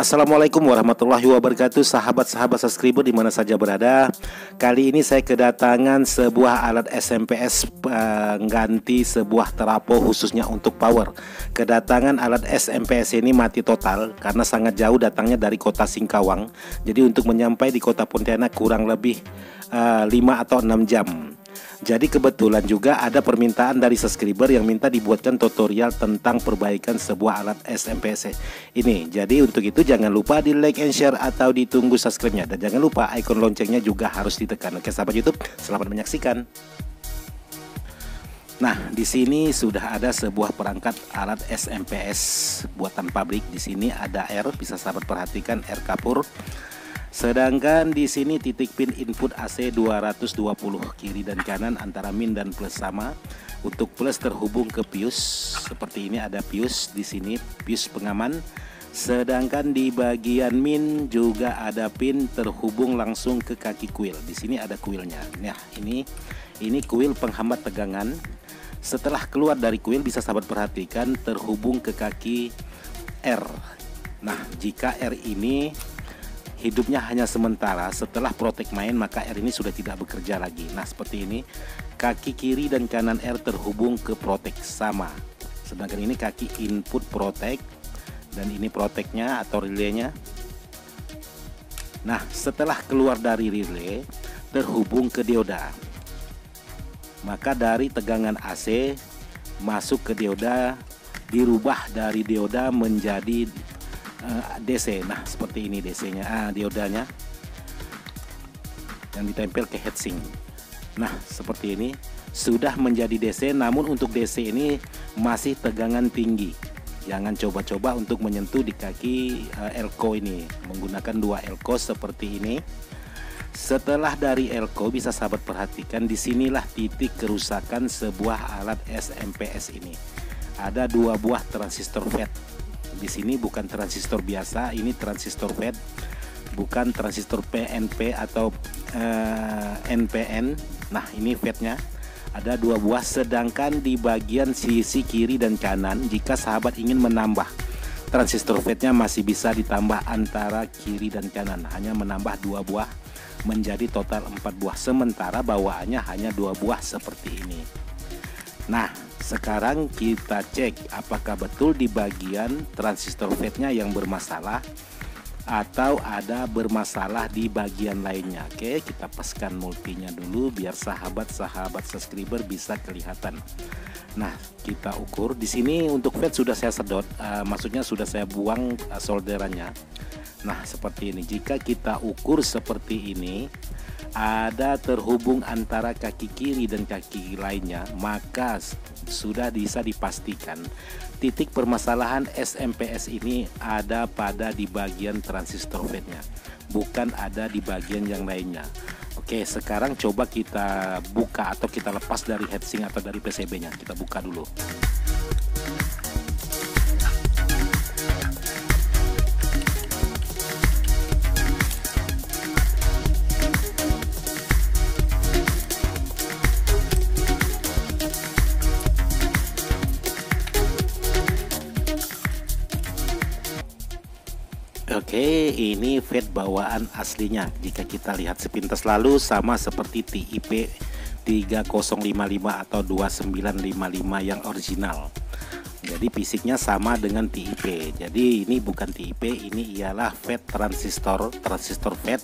Assalamualaikum warahmatullahi wabarakatuh, sahabat-sahabat subscriber di mana saja berada. Kali ini saya kedatangan sebuah alat SMPS pengganti sebuah trafo khususnya untuk power. Kedatangan alat SMPS ini mati total karena sangat jauh datangnya dari kota Singkawang. Jadi untuk menyampai di kota Pontianak kurang lebih 5 atau 6 jam. Jadi kebetulan juga ada permintaan dari subscriber yang minta dibuatkan tutorial tentang perbaikan sebuah alat SMPS ini. Jadi untuk itu jangan lupa di like and share atau ditunggu subscribe-nya. Dan jangan lupa ikon loncengnya juga harus ditekan. Oke sahabat YouTube, selamat menyaksikan. Nah, di sini sudah ada sebuah perangkat alat SMPS buatan pabrik. Di sini ada R, bisa sahabat perhatikan R kapur. Sedangkan di sini titik pin input AC 220 kiri dan kanan antara min dan plus sama. Untuk plus terhubung ke fuse. Seperti ini ada fuse di sini, fuse pengaman. Sedangkan di bagian min juga ada pin terhubung langsung ke kaki kuil. Di sini ada kuilnya. Nah, ini kuil penghambat tegangan. Setelah keluar dari kuil bisa sahabat perhatikan terhubung ke kaki R. Nah, jika R ini hidupnya hanya sementara, setelah protek main maka R ini sudah tidak bekerja lagi. Nah seperti ini, kaki kiri dan kanan R terhubung ke protek sama. Sedangkan ini kaki input protek dan ini proteknya atau relaynya. Nah setelah keluar dari relay terhubung ke dioda, maka dari tegangan AC masuk ke dioda, dirubah dari dioda menjadi DC. Nah seperti ini DC-nya, diodanya yang ditempel ke heatsink. Nah seperti ini sudah menjadi DC, namun untuk DC ini masih tegangan tinggi. Jangan coba-coba untuk menyentuh di kaki elko ini menggunakan 2 elko seperti ini. Setelah dari elko bisa sahabat perhatikan, disinilah titik kerusakan sebuah alat SMPS ini. Ada 2 buah transistor FET. Di sini bukan transistor biasa, ini transistor FET, bukan transistor PNP atau NPN. Nah ini FET-nya ada 2 buah. Sedangkan di bagian sisi kiri dan kanan, jika sahabat ingin menambah transistor FET-nya masih bisa ditambah antara kiri dan kanan, hanya menambah 2 buah menjadi total 4 buah. Sementara bawaannya hanya 2 buah seperti ini. Nah sekarang kita cek apakah betul di bagian transistor FET-nya yang bermasalah atau ada bermasalah di bagian lainnya. Oke, kita paskan multinya dulu biar sahabat-sahabat subscriber bisa kelihatan. Nah, kita ukur di sini untuk FET sudah saya sedot, maksudnya sudah saya buang solderannya. Nah, seperti ini. Jika kita ukur seperti ini, ada terhubung antara kaki kiri dan kaki lainnya, maka sudah bisa dipastikan titik permasalahan SMPS ini ada pada di bagian transistor FET-nya, bukan ada di bagian yang lainnya. Oke, sekarang coba kita buka atau kita lepas dari heatsink atau dari PCB-nya. Kita buka dulu. Oke, ini FET bawaan aslinya. Jika kita lihat sepintas lalu sama seperti TIP 3055 atau 2955 yang original. Jadi fisiknya sama dengan TIP. Jadi ini bukan TIP, ini ialah FET transistor FET.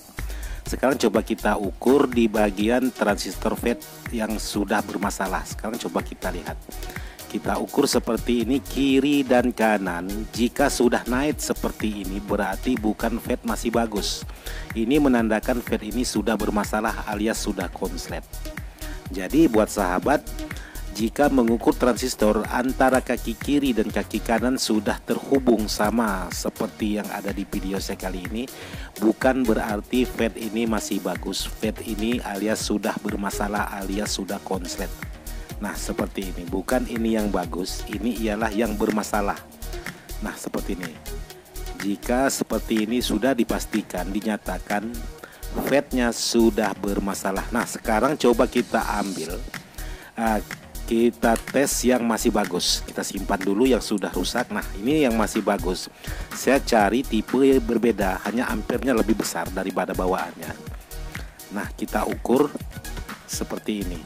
Sekarang coba kita ukur di bagian transistor FET yang sudah bermasalah. Sekarang coba kita lihat. Kita ukur seperti ini kiri dan kanan. Jika sudah naik seperti ini berarti bukan FET masih bagus. Ini menandakan FET ini sudah bermasalah alias sudah konslet. Jadi buat sahabat, jika mengukur transistor antara kaki kiri dan kaki kanan sudah terhubung sama seperti yang ada di video saya kali ini, bukan berarti FET ini masih bagus. FET ini alias sudah bermasalah alias sudah konslet. Nah seperti ini, bukan ini yang bagus, ini ialah yang bermasalah. Nah seperti ini. Jika seperti ini sudah dipastikan, dinyatakan fatnya sudah bermasalah. Nah, sekarang coba kita ambil, kita tes yang masih bagus. Kita simpan dulu yang sudah rusak. Nah, ini yang masih bagus. Saya cari tipe berbeda, hanya ampernya lebih besar daripada bawaannya. Nah, kita ukur seperti ini.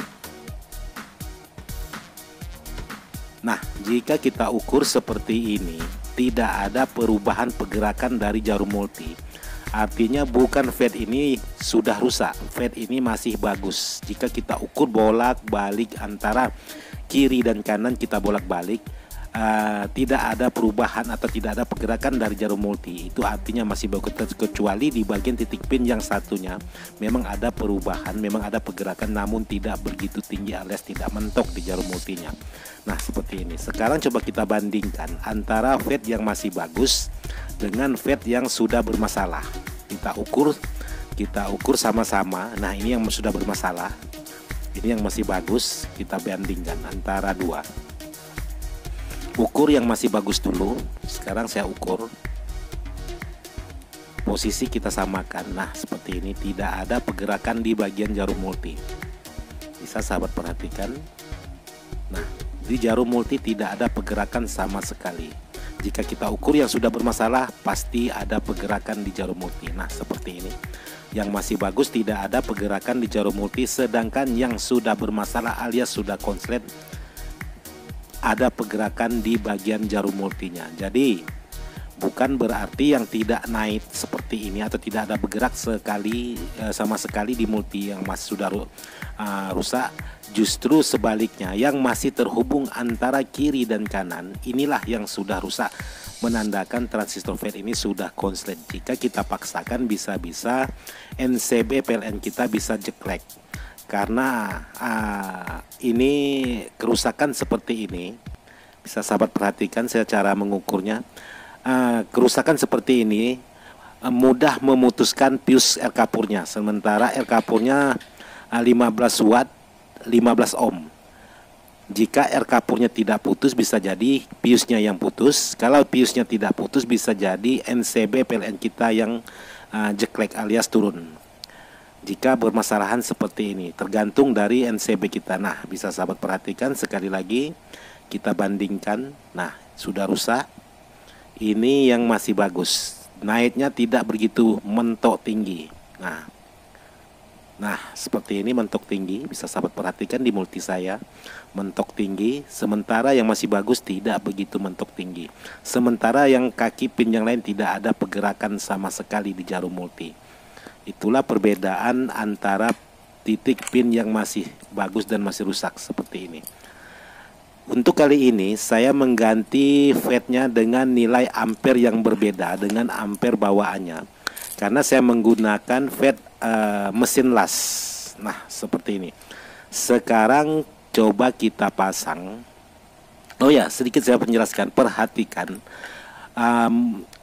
Nah, jika kita ukur seperti ini, tidak ada perubahan pergerakan dari jarum multi. Artinya bukan fade ini sudah rusak, fade ini masih bagus. Jika kita ukur bolak-balik antara kiri dan kanan, kita bolak-balik, tidak ada perubahan atau tidak ada pergerakan dari jarum multi. Itu artinya masih bagus, kecuali di bagian titik pin yang satunya memang ada perubahan, memang ada pergerakan, namun tidak begitu tinggi alias tidak mentok di jarum multinya. Nah, seperti ini. Sekarang coba kita bandingkan antara fade yang masih bagus dengan fade yang sudah bermasalah. Kita ukur sama-sama. Nah, ini yang sudah bermasalah, ini yang masih bagus. Kita bandingkan antara dua. Ukur yang masih bagus dulu. Sekarang saya ukur. Posisi kita samakan. Nah, seperti ini, tidak ada pergerakan di bagian jarum multi. Bisa sahabat perhatikan. Nah, di jarum multi tidak ada pergerakan sama sekali. Jika kita ukur yang sudah bermasalah, pasti ada pergerakan di jarum multi. Nah, seperti ini. Yang masih bagus tidak ada pergerakan di jarum multi, sedangkan yang sudah bermasalah alias sudah konslet ada pergerakan di bagian jarum multinya. Jadi bukan berarti yang tidak naik seperti ini atau tidak ada bergerak sama sekali di multi yang masih sudah rusak. Justru sebaliknya, yang masih terhubung antara kiri dan kanan inilah yang sudah rusak, menandakan transistor fade ini sudah konslet. Jika kita paksakan, bisa-bisa NCB PLN kita bisa jeklek. Karena ini kerusakan seperti ini, bisa sahabat perhatikan saya cara mengukurnya. Kerusakan seperti ini mudah memutuskan fuse R kapurnya, sementara R kapurnya 15 watt 15 ohm. Jika R kapurnya tidak putus, bisa jadi fuse-nya yang putus. Kalau fuse-nya tidak putus, bisa jadi NCB PLN kita yang jeklek alias turun. Jika bermasalahan seperti ini, tergantung dari NCB kita. Nah, bisa sahabat perhatikan sekali lagi, kita bandingkan. Nah, sudah rusak. Ini yang masih bagus, naiknya tidak begitu mentok tinggi. Nah, seperti ini mentok tinggi, bisa sahabat perhatikan di multi saya, mentok tinggi. Sementara yang masih bagus tidak begitu mentok tinggi. Sementara yang kaki pin yang lain tidak ada pergerakan sama sekali di jarum multi. Itulah perbedaan antara titik pin yang masih bagus dan masih rusak seperti ini. Untuk kali ini saya mengganti fade-nya dengan nilai ampere yang berbeda dengan ampere bawaannya, karena saya menggunakan fade mesin las. Nah, seperti ini. Sekarang coba kita pasang. Oh ya, sedikit saya menjelaskan. Perhatikan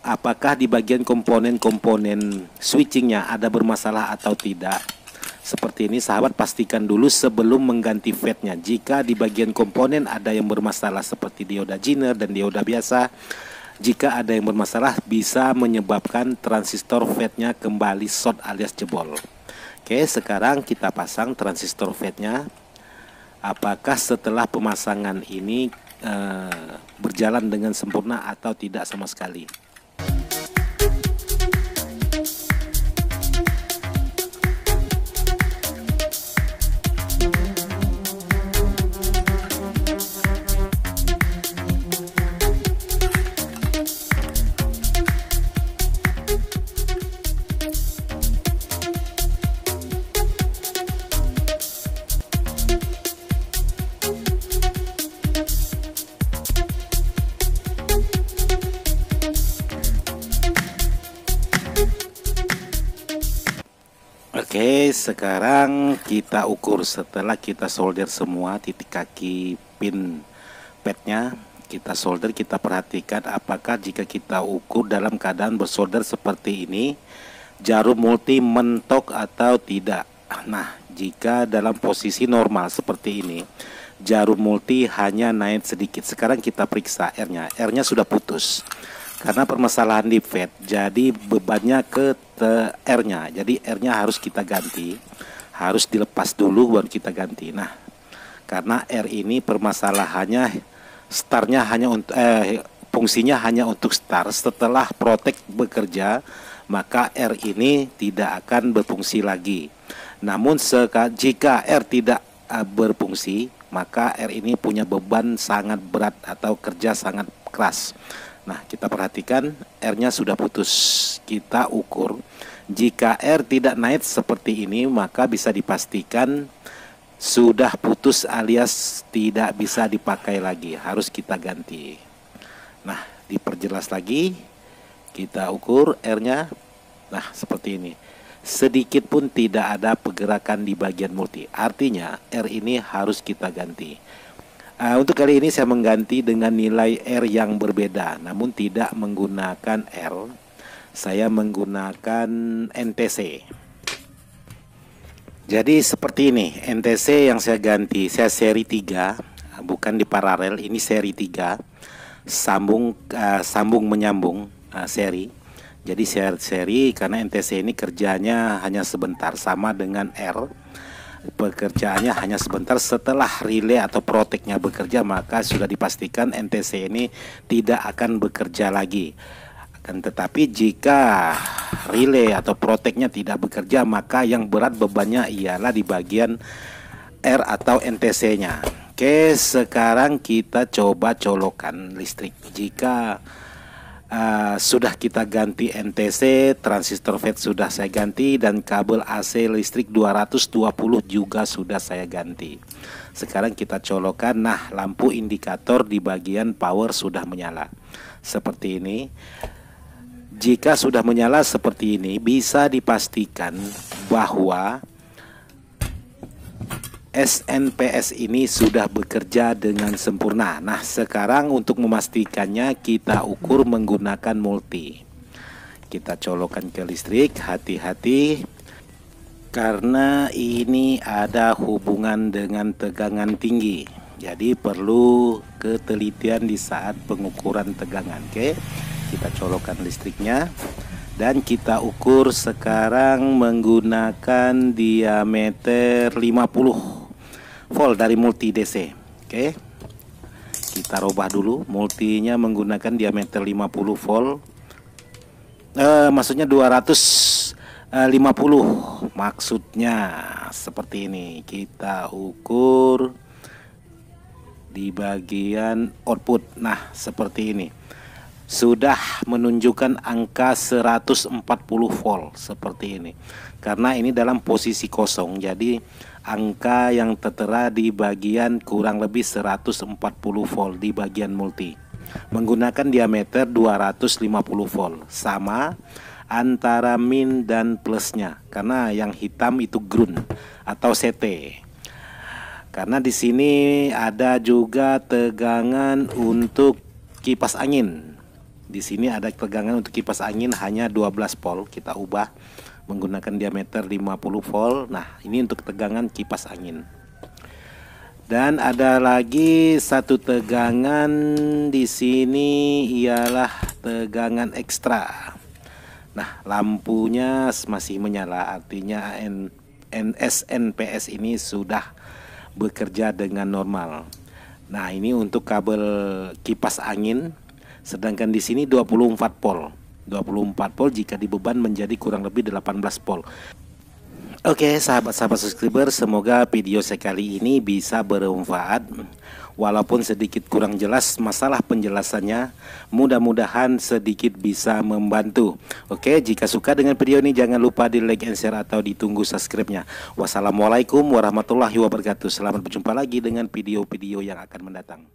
apakah di bagian komponen-komponen switchingnya ada bermasalah atau tidak. Seperti ini, sahabat pastikan dulu sebelum mengganti fade-nya. Jika di bagian komponen ada yang bermasalah seperti dioda Zener dan dioda biasa, jika ada yang bermasalah bisa menyebabkan transistor fade-nya kembali short alias jebol. Oke, sekarang kita pasang transistor fade-nya. Apakah setelah pemasangan ini berjalan dengan sempurna atau tidak sama sekali? Oke, sekarang kita ukur setelah kita solder semua titik kaki pin padnya. Kita solder, kita perhatikan apakah jika kita ukur dalam keadaan bersolder seperti ini, jarum multi mentok atau tidak. Nah, jika dalam posisi normal seperti ini, jarum multi hanya naik sedikit. Sekarang kita periksa R-nya. R-nya sudah putus karena permasalahan di fade, jadi bebannya ke R-nya. Jadi R-nya harus kita ganti, harus dilepas dulu baru kita ganti. Nah, karena R ini permasalahannya startnya hanya untuk fungsinya hanya untuk start. Setelah protect bekerja, maka R ini tidak akan berfungsi lagi. Namun jika R tidak berfungsi, maka R ini punya beban sangat berat atau kerja sangat keras. Nah, kita perhatikan R-nya sudah putus. Kita ukur. Jika R tidak naik seperti ini, maka bisa dipastikan sudah putus alias tidak bisa dipakai lagi. Harus kita ganti. Nah, diperjelas lagi. Kita ukur R-nya. Nah, seperti ini. Sedikit pun tidak ada pergerakan di bagian multi. Artinya R ini harus kita ganti. Untuk kali ini saya mengganti dengan nilai R yang berbeda, namun tidak menggunakan R. Saya menggunakan NTC. Jadi seperti ini, NTC yang saya ganti, saya seri 3, bukan di paralel, ini seri 3. Sambung menyambung seri. Jadi seri karena NTC ini kerjanya hanya sebentar, sama dengan R. Pekerjaannya hanya sebentar. Setelah relay atau protectnya bekerja, maka sudah dipastikan NTC ini tidak akan bekerja lagi. Akan tetapi jika relay atau protectnya tidak bekerja, maka yang berat bebannya ialah di bagian R atau NTC-nya. Oke, sekarang kita coba colokan listrik. Jika sudah kita ganti NTC, transistor FET sudah saya ganti, dan kabel AC listrik 220 juga sudah saya ganti. Sekarang kita colokan. Nah, lampu indikator di bagian power sudah menyala seperti ini. Jika sudah menyala seperti ini, bisa dipastikan bahwa SNPS ini sudah bekerja dengan sempurna. Nah, sekarang untuk memastikannya kita ukur menggunakan multi. Kita colokan ke listrik, hati-hati karena ini ada hubungan dengan tegangan tinggi. Jadi perlu ketelitian di saat pengukuran tegangan. Oke, kita colokan listriknya. Dan kita ukur sekarang menggunakan diameter 50 volt dari multi DC. Oke, kita robah dulu. Multinya menggunakan diameter 50 volt. Maksudnya 250. Maksudnya seperti ini. Kita ukur di bagian output. Nah, seperti ini. Sudah menunjukkan angka 140 volt seperti ini. Karena ini dalam posisi kosong, jadi angka yang tertera di bagian kurang lebih 140 volt di bagian multi. Menggunakan diameter 250 volt, sama antara min dan plusnya. Karena yang hitam itu ground atau CT. Karena di sini ada juga tegangan untuk kipas angin. Di sini ada tegangan untuk kipas angin hanya 12 volt. Kita ubah menggunakan diameter 50 volt. Nah, ini untuk tegangan kipas angin. Dan ada lagi satu tegangan di sini ialah tegangan ekstra. Nah, lampunya masih menyala, artinya SNPS ini sudah bekerja dengan normal. Nah, ini untuk kabel kipas angin. Sedangkan di sini 24 volt. 24 volt jika dibeban menjadi kurang lebih 18 volt. Oke, sahabat-sahabat subscriber, semoga video saya kali ini bisa bermanfaat. Walaupun sedikit kurang jelas masalah penjelasannya, mudah-mudahan sedikit bisa membantu. Oke, jika suka dengan video ini jangan lupa di like and share atau ditunggu subscribe-nya. Wassalamualaikum warahmatullahi wabarakatuh. Selamat berjumpa lagi dengan video-video yang akan mendatang.